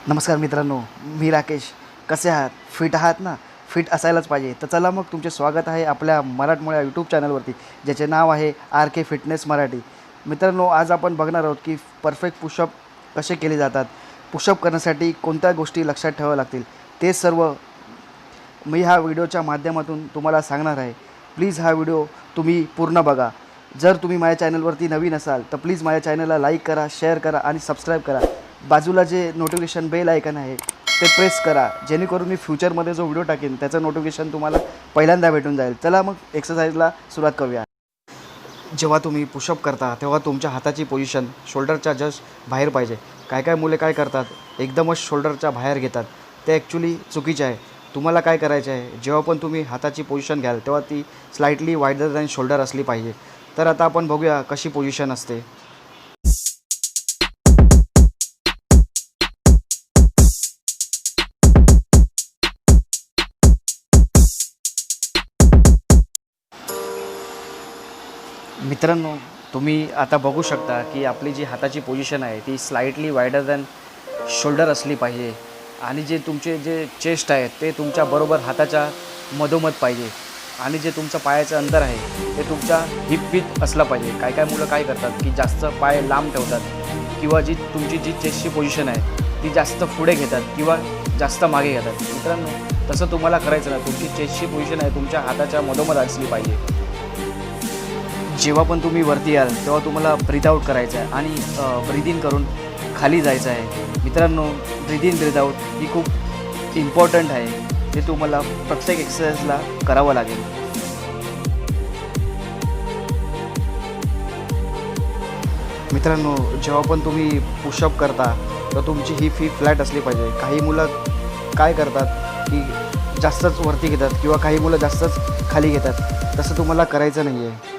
नमस्कार मित्रांनो, मी राकेश. कसे आहात? फिट आहात ना? फिट असायलाच पाहिजे. तर चला मग तुमचे स्वागत आहे आपल्या मराठमोळ्या यूट्यूब चॅनलवरती, ज्याचे नाव आहे आर के फिटनेस मराठी. मित्रांनो, आज आपण बघणार आहोत की परफेक्ट पुशअप कसे केले जातात, पुशअप करण्यासाठी कोणत्या गोष्टी लक्षात ठेवाव्या लागतील, ते सर्व मी ह्या व्हिडिओच्या माध्यमातून तुम्हाला सांगणार आहे. प्लीज हा व्हिडिओ तुम्ही पूर्ण बघा. जर तुम्ही माझ्या चॅनलवरती नवीन असाल तर प्लीज माझ्या चॅनलला लाईक करा, शेअर करा आणि सबस्क्राईब करा. बाजूला जे नोटिफिकेशन बेल आयकन आहे ते प्रेस करा, जेणेकरून मी फ्युचरमध्ये जो व्हिडिओ टाकेन त्याचं नोटिफिकेशन तुम्हाला पहिल्यांदा भेटून जाईल. चला मग एक्सरसाइजला सुरुवात करूया. जेव्हा तुम्ही पुशअप करता तेव्हा तुमच्या हाताची पोझिशन शोल्डरच्या जस्ट बाहेर पाहिजे. काय मुले काय करतात, एकदमच शोल्डरच्या बाहेर घेतात. ते ॲक्च्युली चुकीचे आहे. तुम्हाला काय करायचे आहे, जेव्हा पण तुम्ही हाताची पोझिशन घ्याल तेव्हा ती स्लाइटली वायडर दॅन शोल्डर असली पाहिजे. तर आता आपण बघूया कशी पोझिशन असते. मित्रांनो, तुम्ही आता बघू शकता की आपली जी हाताची पोझिशन आहे ती स्लाइटली वायडर दॅन शोल्डर असली पाहिजे आणि जे तुमचे जे चेस्ट आहे ते तुमच्या बरोबर हाताच्या मधोमध पाहिजे आणि जे तुमचं पायाचं अंतर आहे ते तुमच्या हिप विथ असलं पाहिजे. काय मुलं काय करतात की जास्त पाय लांब ठेवतात किंवा जी तुमची जी चेस्टची पोझिशन आहे ती जास्त पुढे घेतात किंवा जास्त मागे घेतात. मित्रांनो, तसं तुम्हाला करायचं ना. तुमची चेस्टची पोझिशन आहे तुमच्या हाताच्या मधोमध असली पाहिजे. जेव्हा पण तुम्ही वरती याल तेव्हा तुम्हाला ब्रीथ आऊट करायचं आहे आणि ब्रीथ इन करून खाली जायचं आहे. मित्रांनो, ब्रीथ इन ब्रीथ आऊट ही खूप इम्पॉर्टंट आहे. ते तुम्हाला प्रत्येक एक्सरसाइजला करावं लागेल. मित्रांनो, जेव्हा पण तुम्ही पुशअप करता तर तुमची ही फ्लॅट असली पाहिजे. काही मुलं काय करतात की जास्तच वरती घेतात किंवा काही मुलं जास्तच खाली घेतात. तसं तुम्हाला करायचं नाही आहे.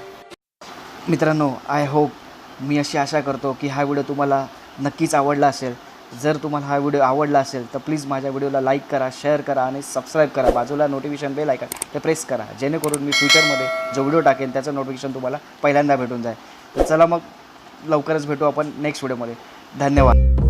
मित्रांनो, आय होप, मी अशी आशा करतो की हा व्हिडिओ तुम्हाला नक्कीच आवडला असेल. जर तुम्हाला हा व्हिडिओ आवडला असेल तर प्लीज माझ्या व्हिडिओला लाईक करा, शेअर करा आणि सबस्क्राईब करा. बाजूला नोटिफिकेशन बेल आयकन ते प्रेस करा, जेणेकरून मी फ्युचरमध्ये जो व्हिडिओ टाकेन त्याचं नोटिफिकेशन तुम्हाला पहिल्यांदा भेटून जाईल. तर चला मग लवकरच भेटू आपण नेक्स्ट व्हिडिओमध्ये. धन्यवाद.